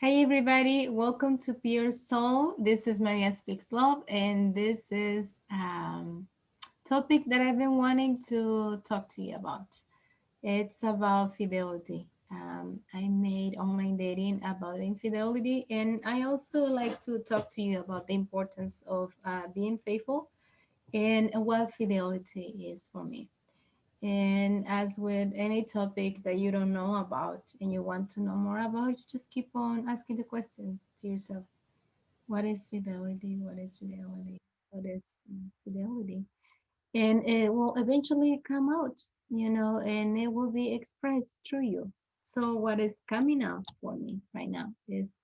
Hey everybody, welcome to Pure Soul. This is Maria Speaks Love, and this is topic that I've been wanting to talk to you about. It's about fidelity. I made online dating about infidelity, and I also like to talk to you about the importance of being faithful and what fidelity is for me. And as with any topic that you don't know about and you want to know more about, you just keep on asking the question to yourself: what is fidelity? What is fidelity? What is fidelity? And it will eventually come out, and it will be expressed through you. So, what is coming out for me right now is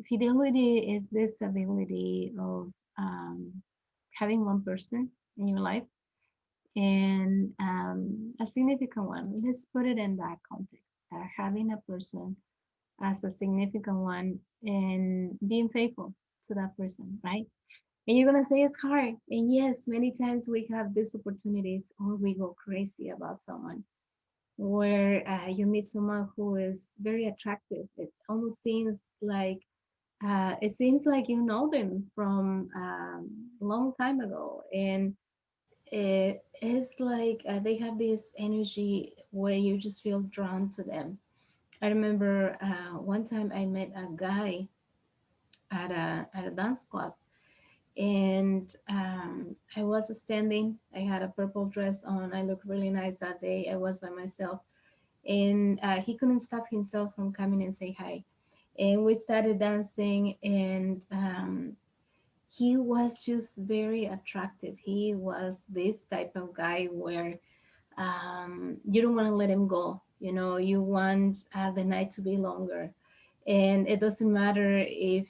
fidelity is this ability of having one person in your life and a significant one. Let's put it in that context. Having a person as a significant one and being faithful to that person, right? And you're gonna say it's hard. And yes, many times we have these opportunities or we go crazy about someone where you meet someone who is very attractive. It almost seems like you know them from a long time ago, and it's like they have this energy where you just feel drawn to them. I remember one time I met a guy at a dance club, and I was standing. I had a purple dress on. I looked really nice that day. I was by myself, and he couldn't stop himself from coming and say hi. And we started dancing, and he was just very attractive. He was this type of guy where you don't want to let him go. You want the night to be longer. And it doesn't matter if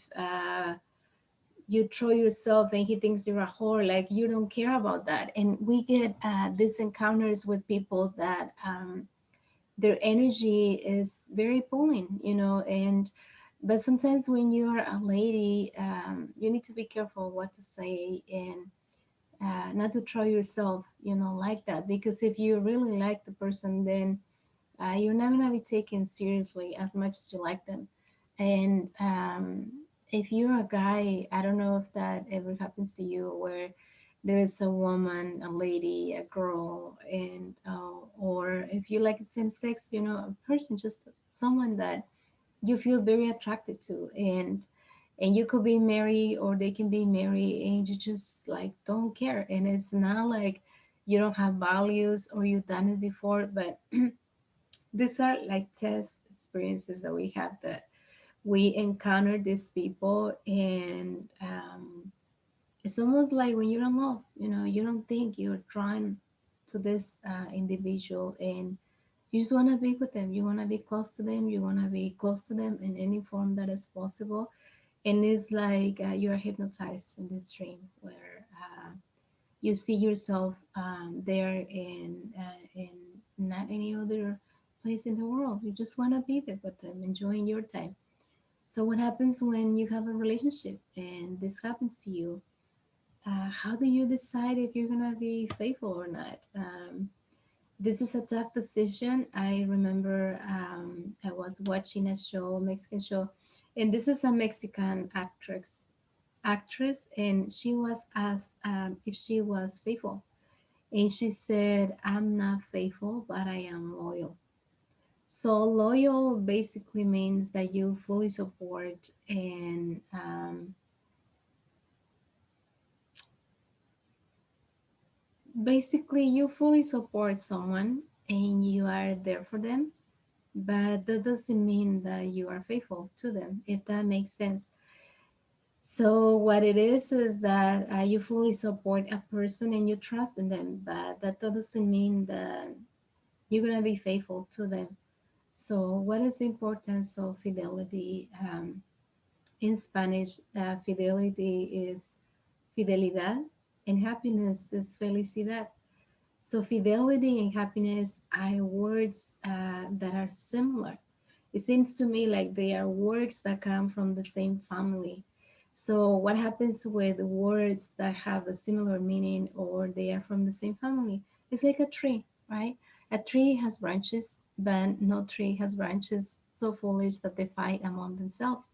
you throw yourself and he thinks you're a whore, like you don't care about that. And we get these encounters with people that their energy is very pulling, and but sometimes when you're a lady, you need to be careful what to say and not to throw yourself, like that. Because if you really like the person, then you're not going to be taken seriously as much as you like them. And if you're a guy, I don't know if that ever happens to you, where there is a woman, a lady, a girl, and or if you like the same sex, a person, just someone that you feel very attracted to, and you could be married or they can be married, and you just like don't care. And it's not like you don't have values or you've done it before, but these are like test experiences that we have, that we encounter these people, and it's almost like when you're in love, you don't think you're drawn to this individual, and you just want to be with them, you want to be close to them, you want to be close to them in any form that is possible. And it's like you're hypnotized in this dream where you see yourself there in not any other place in the world. You just want to be there with them, enjoying your time. So what happens when you have a relationship and this happens to you? How do you decide if you're gonna be faithful or not? This is a tough decision. I remember I was watching a show, Mexican show, and this is a Mexican actress, and she was asked if she was faithful, and she said, "I'm not faithful, but I am loyal." So loyal basically means that you fully support and basically you fully support someone and you are there for them, but that doesn't mean that you are faithful to them, if that makes sense. So what it is that you fully support a person and you trust in them, but that doesn't mean that you're gonna be faithful to them. So what is the importance of fidelity? In Spanish, fidelity is fidelidad, and happiness is felicidad. So fidelity and happiness are words that are similar. It seems to me like they are words that come from the same family. So what happens with words that have a similar meaning or they are from the same family? It's like a tree, right? A tree has branches, but no tree has branches so foolish that they fight among themselves.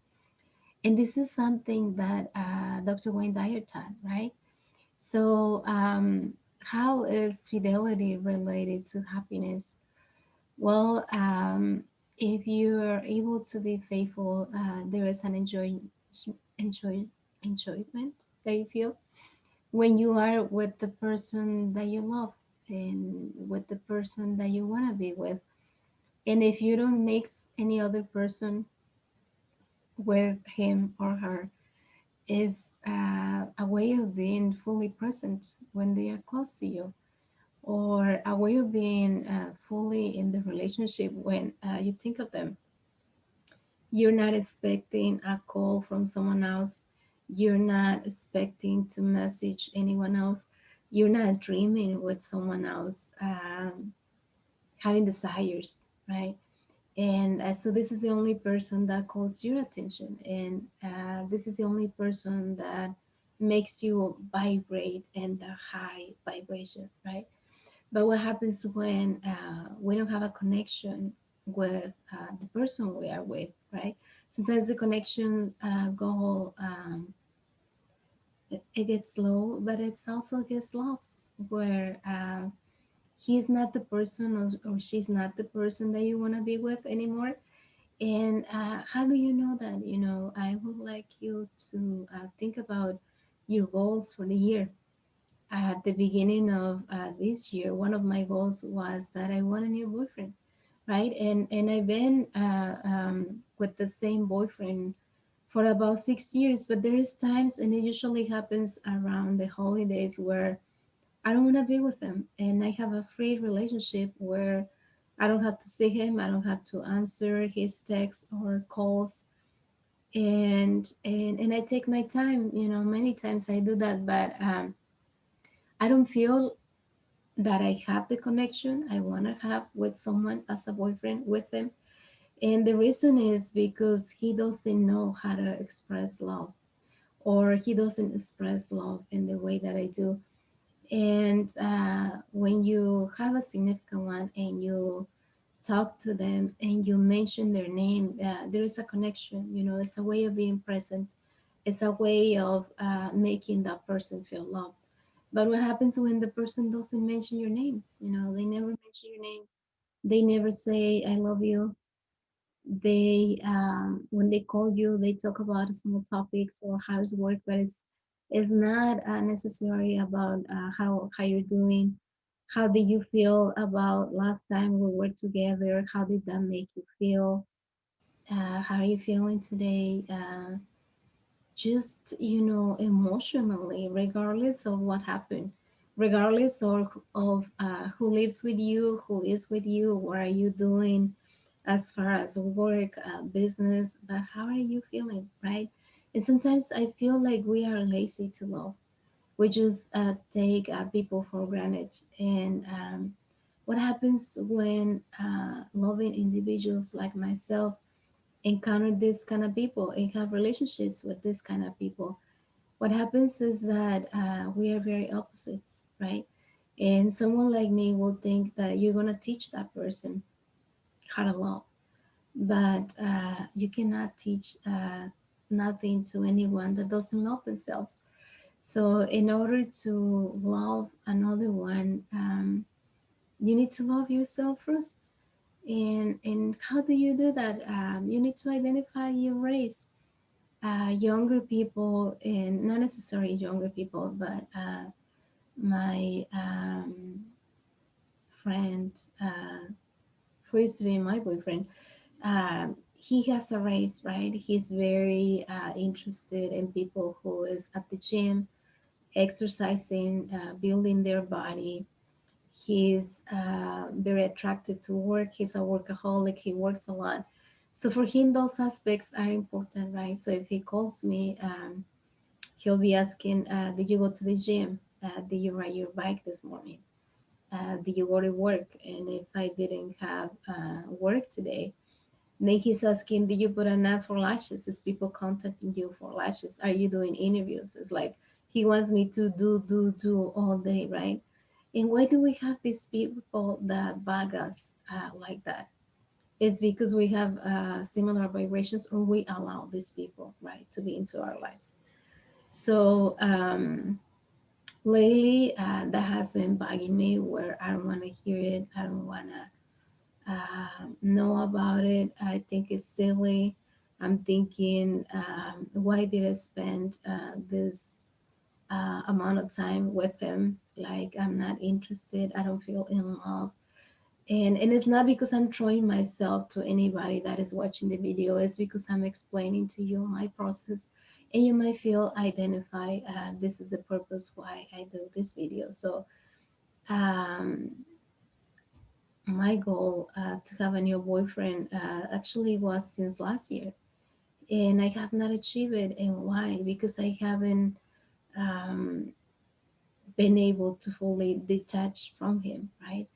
And this is something that Dr. Wayne Dyer taught, right? So, how is fidelity related to happiness? Well, if you are able to be faithful, there is an enjoy, enjoyment that you feel when you are with the person that you love and with the person that you want to be with. And if you don't mix any other person with him or her, is a way of being fully present when they are close to you, or a way of being fully in the relationship when you think of them. You're not expecting a call from someone else. You're not expecting to message anyone else. You're not dreaming with someone else, having desires, right? And so this is the only person that calls your attention, and this is the only person that makes you vibrate in the high vibration, right? But what happens when we don't have a connection with the person we are with, right? Sometimes the connection go it gets low, but it's also gets lost where he's not the person, or she's not the person that you want to be with anymore. And how do you know that? I would like you to think about your goals for the year. At the beginning of this year, one of my goals was that I want a new boyfriend, right? And I've been with the same boyfriend for about 6 years, but there is times, and it usually happens around the holidays, where I don't want to be with him, and I have a free relationship where I don't have to see him, I don't have to answer his texts or calls, and I take my time. Many times I do that, but I don't feel that I have the connection I want to have with someone as a boyfriend with him. And the reason is because he doesn't know how to express love, or he doesn't express love in the way that I do. And when you have a significant one and you talk to them and you mention their name, there is a connection. It's a way of being present, it's a way of making that person feel loved. But what happens when the person doesn't mention your name? They never mention your name, they never say I love you. They when they call you, they talk about small topics or how's work, but it's not necessarily about how you're doing. How did you feel about last time we were together? How did that make you feel? How are you feeling today? Just emotionally, regardless of what happened, regardless of who lives with you, who is with you, what are you doing as far as work, business, but how are you feeling, right? And sometimes I feel like we are lazy to love. We just take people for granted. And what happens when loving individuals like myself encounter this kind of people and have relationships with this kind of people? What happens is that we are very opposites, right? And someone like me will think that you're going to teach that person how to love, but you cannot teach nothing to anyone that doesn't love themselves. So, in order to love another one, you need to love yourself first. And how do you do that? You need to identify your race. Younger people, and not necessarily younger people, but my friend, who used to be my boyfriend, he has a race, right? He's very interested in people who is at the gym, exercising, building their body. He's very attracted to work. He's a workaholic. He works a lot. So for him, those aspects are important, right? So if he calls me, he'll be asking, "Did you go to the gym? Did you ride your bike this morning? Did you go to work?" And if I didn't have work today, then he's asking, "Did you put an ad for lashes? Is people contacting you for lashes? Are you doing interviews?" It's like he wants me to do all day, right? And why do we have these people that bug us like that? It's because we have similar vibrations, or we allow these people, right, to be into our lives. So lately, that has been bugging me, where I don't want to hear it. I don't want to know about it. I think it's silly. I'm thinking, why did I spend this amount of time with him? Like, I'm not interested. I don't feel in love. And it's not because I'm throwing myself to anybody that is watching the video. It's because I'm explaining to you my process, and you might feel identify. This is the purpose why I do this video. So um, my goal to have a new boyfriend actually was since last year, and I have not achieved it. And why? Because I haven't um, been able to fully detach from him, right?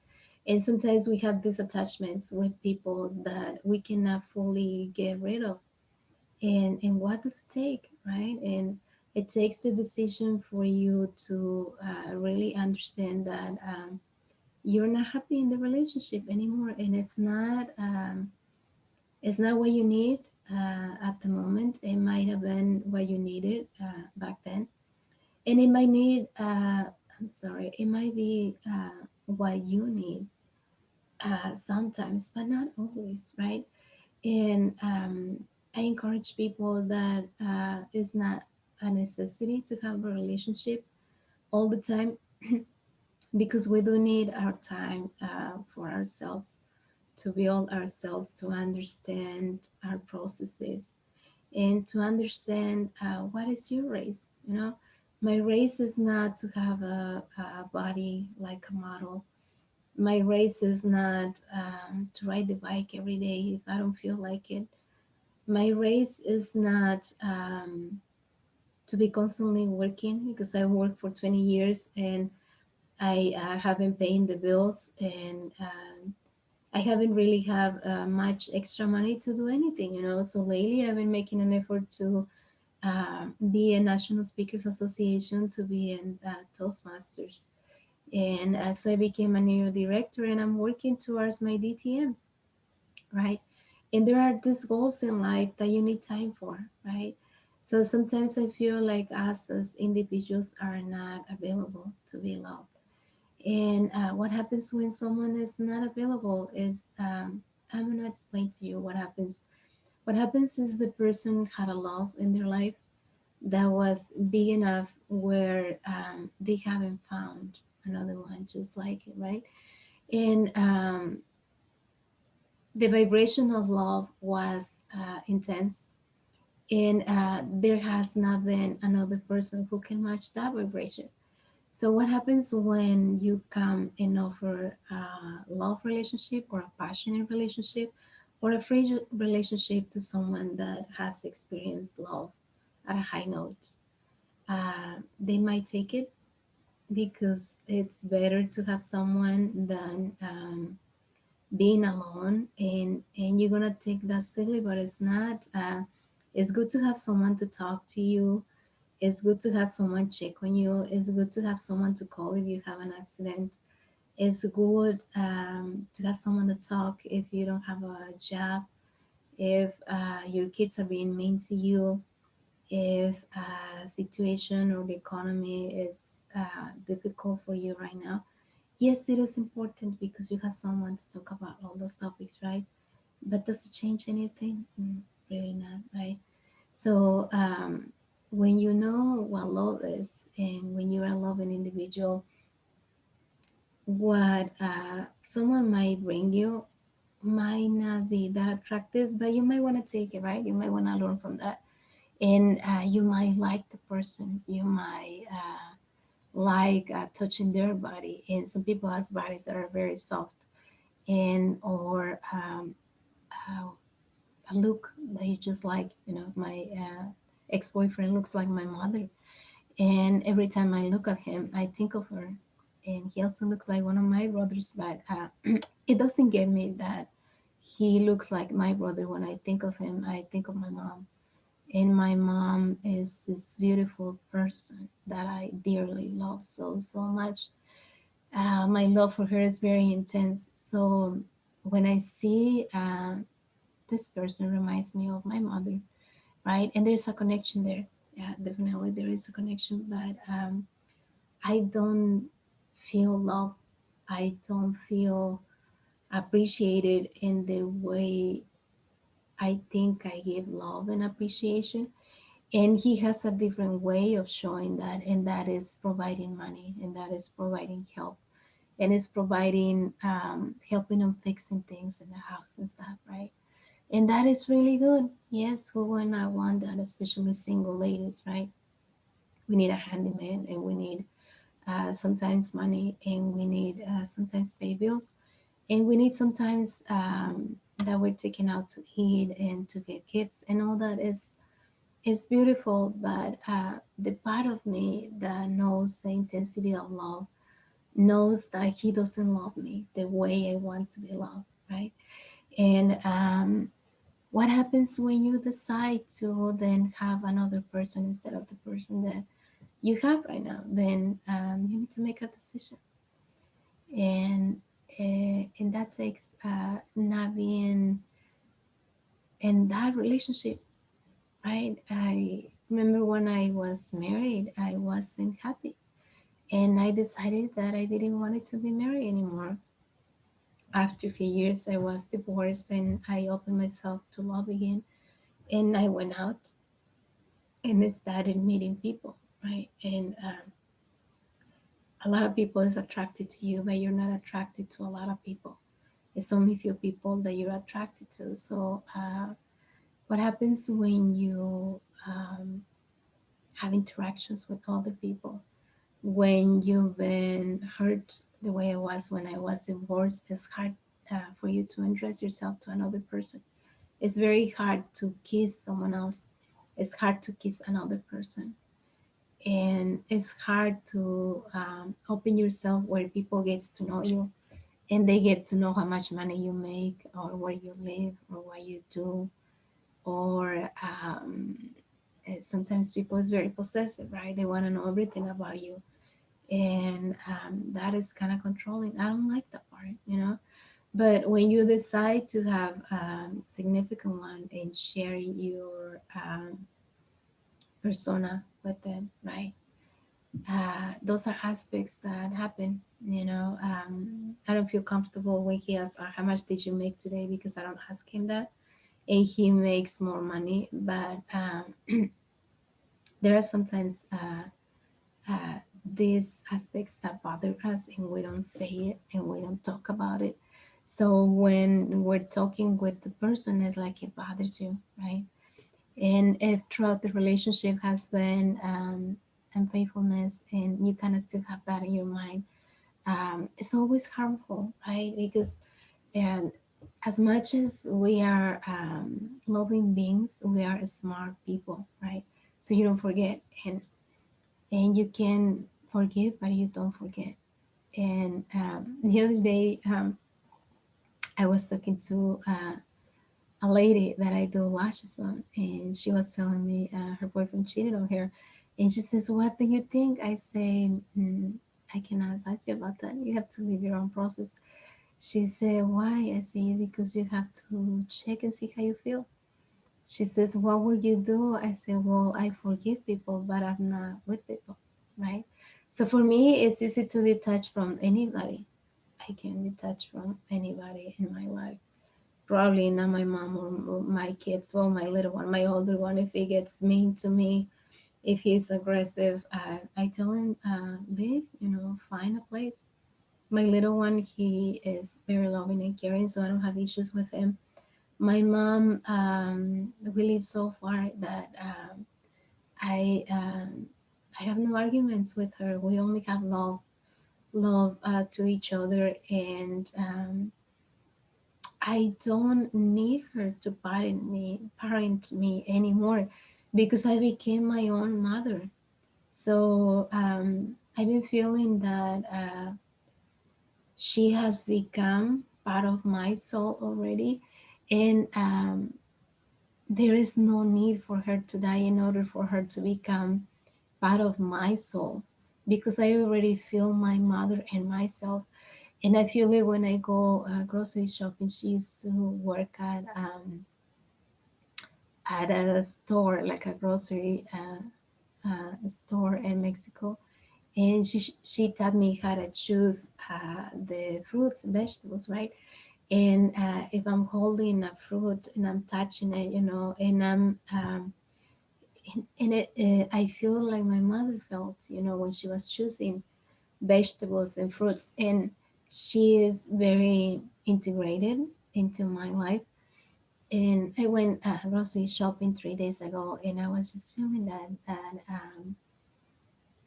And sometimes we have these attachments with people that we cannot fully get rid of. And what does it take, right? And it takes the decision for you to really understand that you're not happy in the relationship anymore, and it's not what you need at the moment. It might have been what you needed back then, and it might need. I'm sorry. It might be what you need sometimes, but not always, right? And I encourage people that it's not a necessity to have a relationship all the time, because we do need our time for ourselves, to build ourselves, to understand our processes, and to understand what is your race. My race is not to have a body like a model. My race is not to ride the bike every day if I don't feel like it. My race is not to be constantly working, because I worked for 20 years and I haven't paid the bills, and I haven't really have much extra money to do anything. So lately I've been making an effort to be a National Speakers Association, to be in Toastmasters. And so I became a new director, and I'm working towards my DTM, right? And there are these goals in life that you need time for, right? So sometimes I feel like us as individuals are not available to be loved. And what happens when someone is not available is, I'm going to explain to you what happens. What happens is the person had a love in their life that was big enough where they haven't found another one just like it, right? And the vibration of love was intense, and there has not been another person who can match that vibration. So what happens when you come and offer a love relationship, or a passionate relationship, or a free relationship to someone that has experienced love at a high note? They might take it, because it's better to have someone than being alone, and you're gonna take that silly, but it's not. It's good to have someone to talk to you. It's good to have someone check on you. It's good to have someone to call if you have an accident. It's good to have someone to talk if you don't have a job, if your kids are being mean to you, if a situation or the economy is difficult for you right now. Yes, it is important because you have someone to talk about all those topics, right? But does it change anything? Really not, right? So when you know what love is, and when you're a loving individual, what someone might bring you might not be that attractive, but you might want to take it, right? You might want to learn from that, and you might like the person. You might like touching their body, and some people has bodies that are very soft, and or a look that you just like. My ex-boyfriend looks like my mother, and every time I look at him, I think of her. And he also looks like one of my brothers, but it doesn't get me that he looks like my brother. When I think of him, I think of my mom. And my mom is this beautiful person that I dearly love so, so much. My love for her is very intense. So when I see this person reminds me of my mother, right? And there's a connection there. Yeah, definitely there is a connection, but I don't feel love. I don't feel appreciated in the way I think I give love and appreciation. And he has a different way of showing that, and that is providing money, and that is providing help, and is providing helping them fixing things in the house and stuff, right? And that is really good. Yes, who would not want that, especially single ladies, right? We need a handyman, and we need sometimes money, and we need sometimes pay bills, and we need sometimes that we're taken out to eat and to get gifts, and all that is beautiful. But the part of me that knows the intensity of love knows that he doesn't love me the way I want to be loved, right? And what happens when you decide to then have another person instead of the person that you have right now? Then you need to make a decision, and and that takes not being in that relationship, right? I remember when I was married, I wasn't happy, and I decided that I didn't want it to be married anymore. After a few years, I was divorced, and I opened myself to love again, and I went out and I started meeting people, right? And a lot of people is attracted to you, but you're not attracted to a lot of people. It's only few people that you're attracted to. So what happens when you um, have interactions with other people, when you've been hurt the way I was when I was divorced? It's hard for you to address yourself to another person. It's very hard to kiss someone else. It's hard to kiss another person, and it's hard to open yourself where people gets to know you, and they get to know how much money you make, or where you live, or what you do, or sometimes people is very possessive, right? They want to know everything about you, and that is kind of controlling. I don't like that part, you know. But when you decide to have a significant one and share your persona with them, right? Those are aspects that happen. You know, I don't feel comfortable when he asks, "How much did you make today?" Because I don't ask him that, and he makes more money. But there are sometimes uh, these aspects that bother us, and we don't say it, and we don't talk about it. So when we're talking with the person, it's like it bothers you, right? And if throughout the relationship has been unfaithfulness, and you kind of still have that in your mind, it's always harmful, right? Because and as much as we are loving beings, we are smart people, right? So you don't forget, and you can forgive, but you don't forget. And the other day, I was talking to a lady that I do lashes on, and she was telling me her boyfriend cheated on her, and she says, "What do you think?" I say, "I cannot advise you about that. You have to live your own process." She said, "Why?" I say, "Because you have to check and see how you feel." She says, "What will you do?" I say, "Well, I forgive people, but I'm not with people, right?" So for me, it's easy to detach from anybody. I can detach from anybody in my life. Probably not my mom or my kids, well, my little one, my older one. If he gets mean to me, if he's aggressive, I tell him, leave, find a place. My little one, he is very loving and caring, so I don't have issues with him. My mom, we live so far that I um, I have no arguments with her. We only have love to each other, and I don't need her to parent me anymore, because I became my own mother. So I've been feeling that she has become part of my soul already, and there is no need for her to die in order for her to become part of my soul, because I already feel my mother and myself. And I feel it when I go grocery shopping. She used to work at a store, like a grocery store in Mexico, and she taught me how to choose the fruits and vegetables, right? And if I'm holding a fruit and I'm touching it, and I feel like my mother felt, when she was choosing vegetables and fruits, and she is very integrated into my life. And I went grocery shopping 3 days ago, and I was just feeling that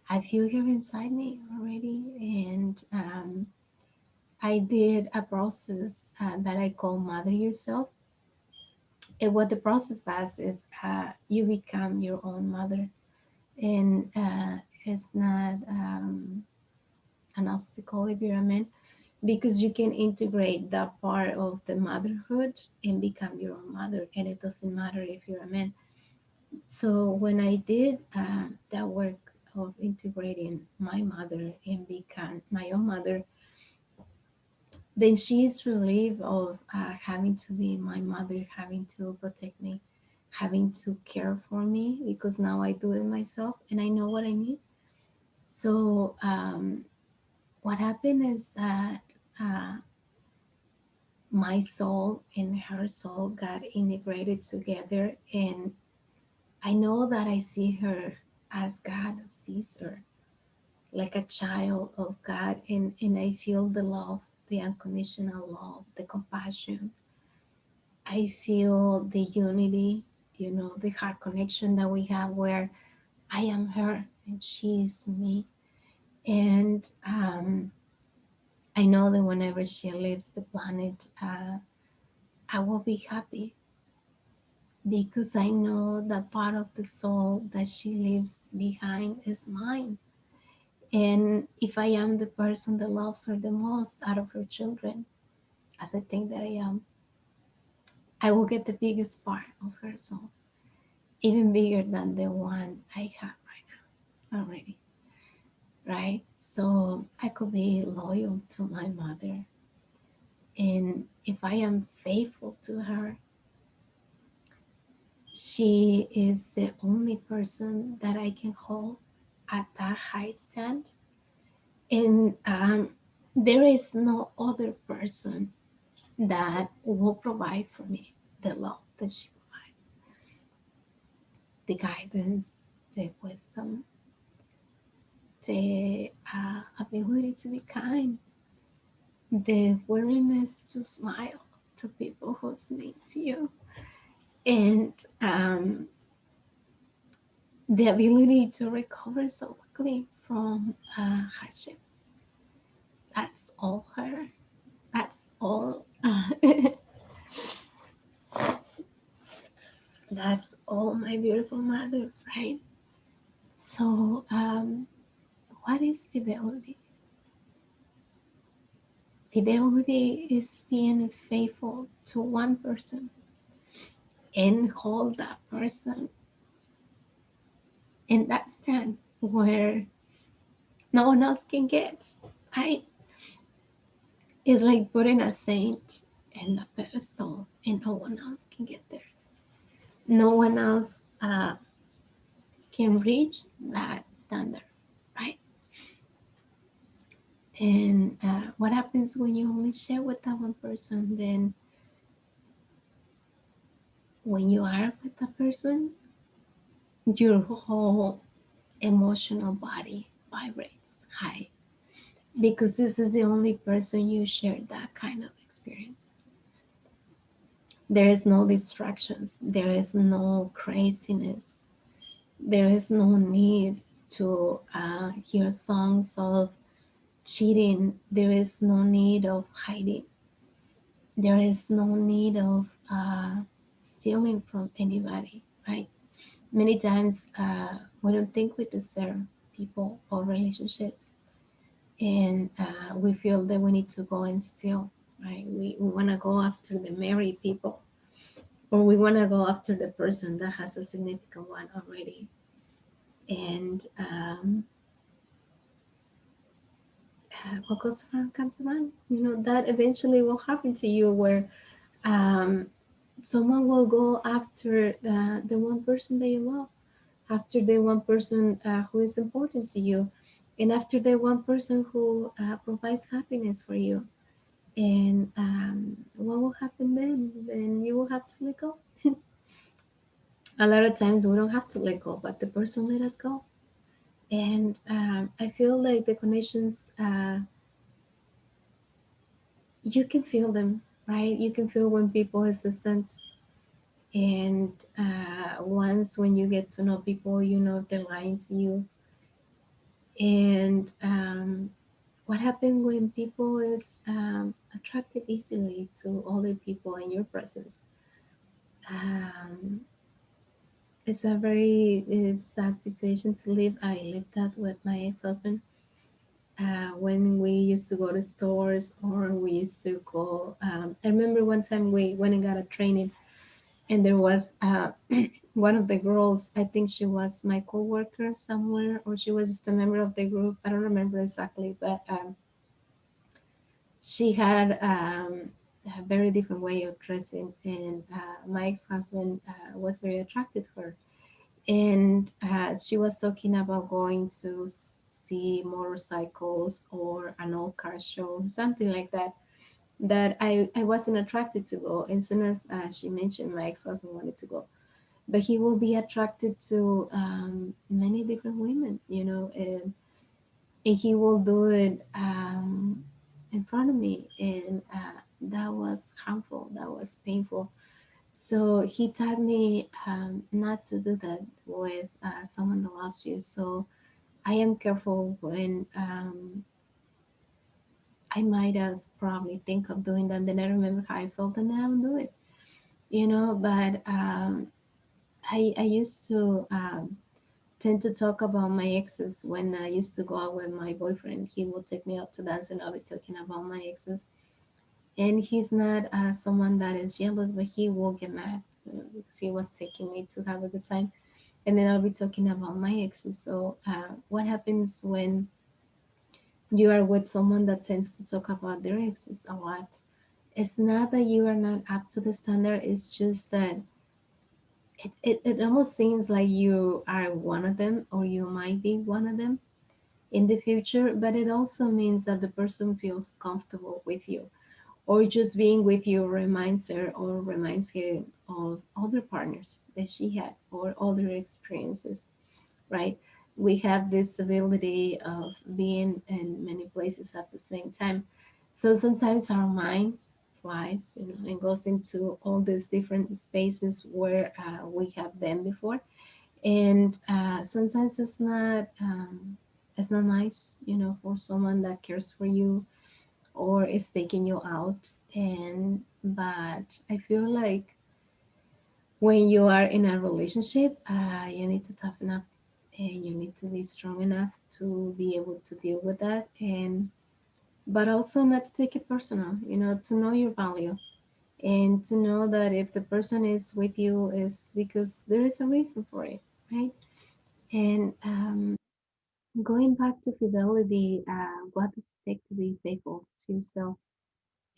I feel her inside me already. And I did a process that I call Mother Yourself. And what the process does is you become your own mother, and it's not an obstacle if you're a man, because you can integrate that part of the motherhood and become your own mother, and it doesn't matter if you're a man. So when I did that work of integrating my mother and become my own mother, then she's relieved of having to be my mother, having to protect me, having to care for me, because now I do it myself and I know what I need. So what happened is that uh, my soul and her soul got integrated together, and I know that I see her as God sees her, like a child of God, and I feel the love, the unconditional love, the compassion. I feel the unity, the heart connection that we have, where I am her and she is me. And I know that whenever she leaves the planet, I will be happy, because I know that part of the soul that she leaves behind is mine. And if I am the person that loves her the most out of her children, as I think that I am, I will get the biggest part of her soul, even bigger than the one I have right now already, right? So I could be loyal to my mother. And if I am faithful to her, she is the only person that I can hold at that high stand. And there is no other person that will provide for me the love that she provides, the guidance, the wisdom, the ability to be kind, the willingness to smile to people who's mean to you, and um, the ability to recover so quickly from hardships. That's all her. That's all. That's all my beautiful mother, right? So, what is fidelity? Fidelity is being faithful to one person and hold that person in that stand where no one else can get. Right? It's like putting a saint in the pedestal and no one else can get there. No one else can reach that standard, right? And what happens when you only share with that one person? Then when you are with that person, your whole emotional body vibrates high, because this is the only person you share that kind of experience. There is no distractions, there is no craziness, there is no need to hear songs of cheating, there is no need of hiding, there is no need of stealing from anybody, right? Many times we don't think we deserve people or relationships, and we feel that we need to go and steal, right? We want to go after the married people, or we want to go after the person that has a significant one already. And what goes around comes around. That eventually will happen to you, where um, someone will go after the one person that you love, after the one person who is important to you, and after the one person who provides happiness for you. And what will happen then? Then you will have to let go. A lot of times we don't have to let go, but the person let us go. And I feel like the connections, you can feel them, right? You can feel when people hesitant. And once when you get to know people, you know if they're lying to you. And what happened when people is attracted easily to other people in your presence? Um, it's a very sad situation to live. I lived that with my ex-husband. When we used to go to stores, or we used to go, I remember one time we went and got a training, and there was one of the girls. I think she was my coworker somewhere, or she was just a member of the group. I don't remember exactly, but she had a very different way of dressing, and my ex-husband was very attracted to her. And she was talking about going to see motorcycles or an old car show, something like that. That I wasn't attracted to go. As soon as she mentioned, my ex-husband wanted to go, but he will be attracted to many different women, and he will do it in front of me, and that was harmful. That was painful. So he taught me not to do that with someone that loves you. So I am careful when I might have probably think of doing that. Then I remember how I felt, and then I don't do it. But I used to tend to talk about my exes when I used to go out with my boyfriend. He would take me out to dance, and I'll be talking about my exes. And he's not someone that is jealous, but he will get mad because he was taking me to have a good time. And then I'll be talking about my exes. So, what happens when you are with someone that tends to talk about their exes a lot? It's not that you are not up to the standard, it's just that it almost seems like you are one of them, or you might be one of them in the future, but it also means that the person feels comfortable with you, or just being with you reminds her or reminds him of other partners that she had or other experiences, right? We have this ability of being in many places at the same time. So sometimes our mind flies, and goes into all these different spaces where we have been before. And sometimes it's not nice, for someone that cares for you or is taking you out. And but I feel like when you are in a relationship, you need to toughen up, and you need to be strong enough to be able to deal with that, and but also not to take it personal, to know your value, and to know that if the person is with you is because there is a reason for it, right? And going back to fidelity, what does it take to be faithful to yourself?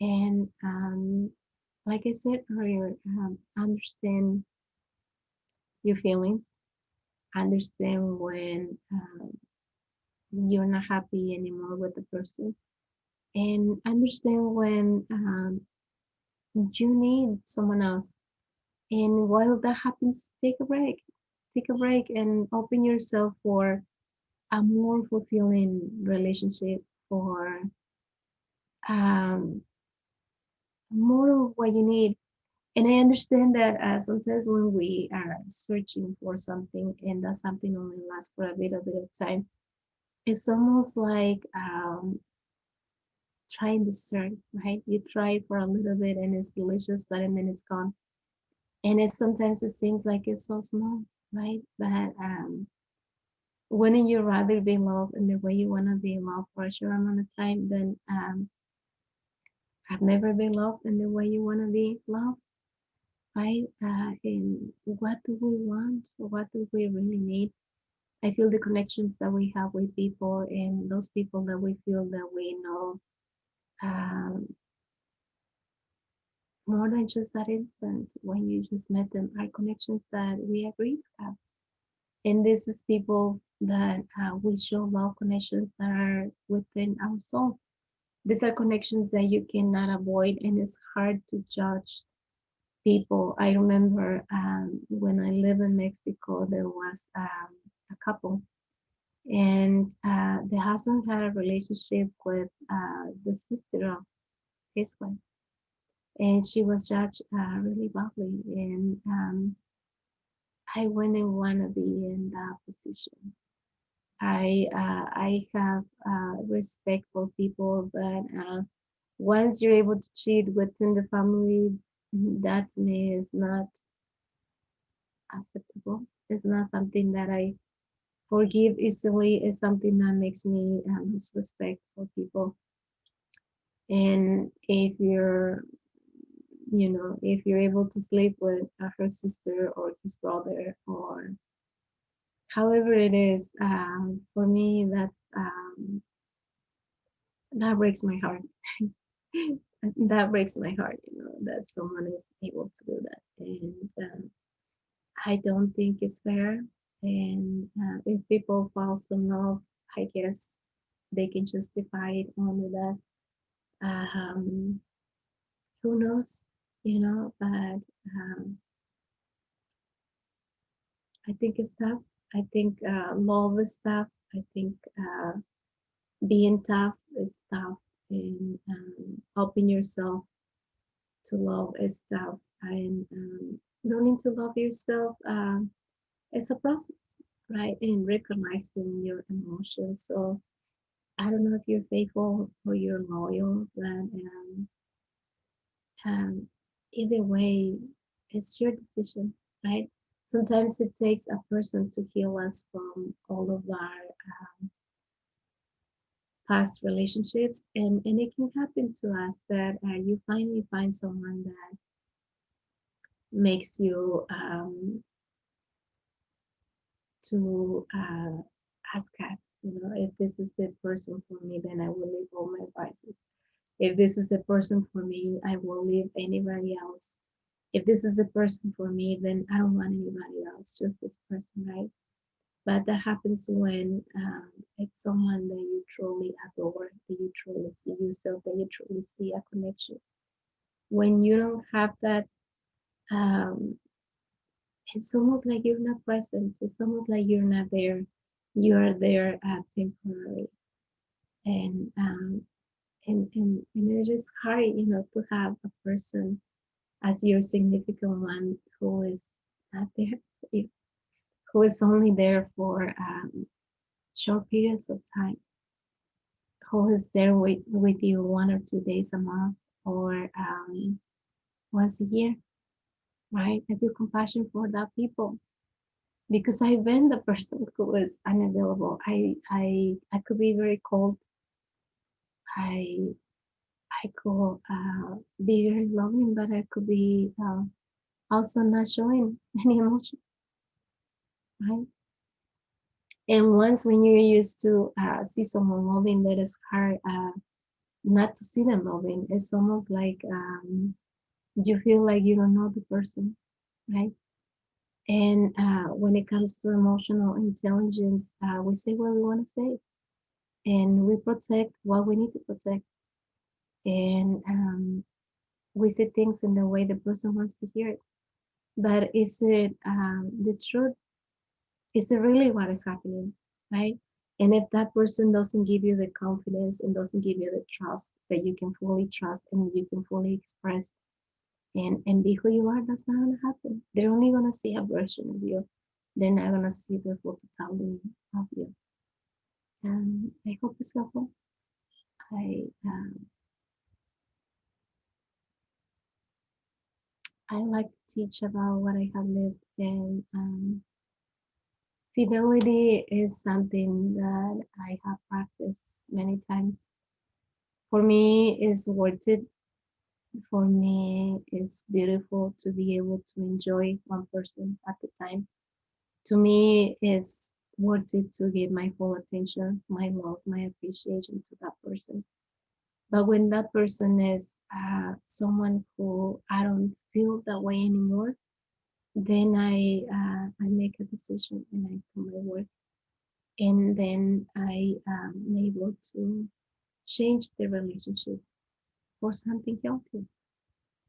And like I said earlier, understand your feelings, understand when you're not happy anymore with the person, and understand when you need someone else. And while that happens, take a break. Take a break and open yourself for a more fulfilling relationship, for um, more of what you need. And I understand that sometimes when we are searching for something, and that something only lasts for a bit of time, it's almost like trying dessert, right? You try it for a little bit and it's delicious, but and then it's gone. And sometimes it seems like it's so small, right? But wouldn't you rather be loved in the way you want to be loved for a short amount of time than have never been loved in the way you want to be loved, right? And what do we want? What do we really need? I feel the connections that we have with people and those people that we feel that we know, um, more than just that instant when you just met them, are connections that we agree to have. And this is people that we show love connections that are within our soul. These are connections that you cannot avoid, and it's hard to judge people. I remember when I lived in Mexico, there was a couple, and the husband had a relationship with the sister of his wife, and she was judged really badly. And I wouldn't want to be in that position. I have respect for people, but once you're able to cheat within the family, that to me is not acceptable. It's not something that I forgive easily. It's something that makes me lose respect for people. And if you're able to sleep with her sister or his brother or however it is, for me, that breaks my heart. That breaks my heart, that someone is able to do that. And I don't think it's fair. And if people fall in love, I guess they can justify it only that. Um, who knows, but I think it's tough. I think love is tough. I think being tough is tough. And helping yourself to love is tough. And learning to love yourself is a process, right? And recognizing your emotions. So I don't know if you're faithful or you're loyal, but um, either way, it's your decision, right? Sometimes it takes a person to heal us from all of our past relationships, and it can happen to us that you finally find someone that makes you to ask God, if this is the person for me, then I will leave all my vices. If this is the person for me, I will leave anybody else. If this is the person for me, then I don't want anybody else, just this person, right? But that happens when it's someone that you truly adore, that you truly see yourself, that you truly see a connection. When you don't have that, um, it's almost like you're not present. It's almost like you're not there. You are there temporarily, and and it is hard, to have a person as your significant one who is not there for you, who is only there for short periods of time, who is there with you 1 or 2 days a month or once a year, right? I feel compassion for that people because I've been the person who is unavailable. I could be very cold. I I could be very loving, but I could be also not showing any emotion, right? And once when you're used to see someone loving, that is hard not to see them loving. It's almost like you feel like you don't know the person, right? And when it comes to emotional intelligence, we say what we want to say, and we protect what we need to protect, and we say things in the way the person wants to hear it. But is it the truth? Is it really what is happening, right? And if that person doesn't give you the confidence and doesn't give you the trust that you can fully trust and you can fully express and be who you are, that's not gonna happen. They're only gonna see a version of you. They're not gonna see the full totality of you. And I hope it's helpful. I like to teach about what I have lived, and fidelity is something that I have practiced many times. For me, it's worth it. For me, it's beautiful to be able to enjoy one person at a time. To me, is worth it to give my full attention, my love, my appreciation to that person. But when that person is someone who I don't feel that way anymore, then I make a decision and I do my work, and then I am able to change the relationship for something healthy,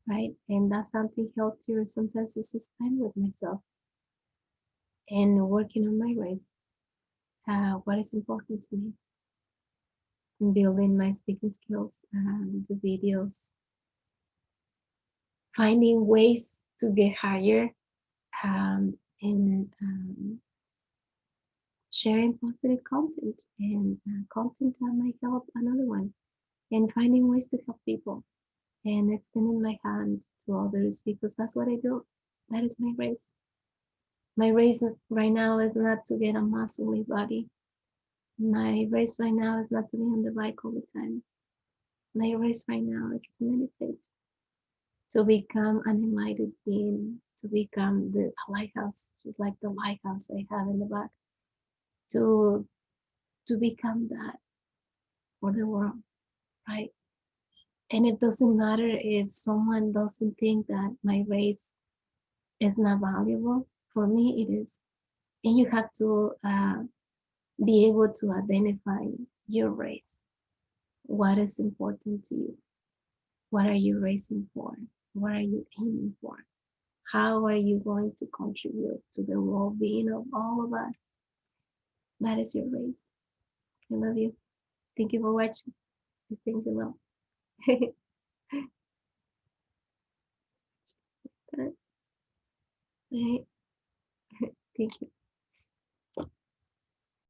right? And that something healthier sometimes is just time with myself and working on my race. What is important to me, building my speaking skills, the videos, finding ways to get higher, and sharing positive content and content that might help another one, and finding ways to help people and extending my hand to others because that's what I do. That is my race. My race right now is not to get a muscly body. My race right now is not to be on the bike all the time. My race right now is to meditate, to become an enlightened being, to become the lighthouse, just like the lighthouse I have in the back, to to become that for the world, right? And it doesn't matter if someone doesn't think that my race is not valuable. For me, it is. And you have to be able to identify your race. What is important to you? What are you racing for? What are you aiming for? How are you going to contribute to the well being of all of us? That is your race. I love you. Thank you for watching. I send you love. Right. Thank you.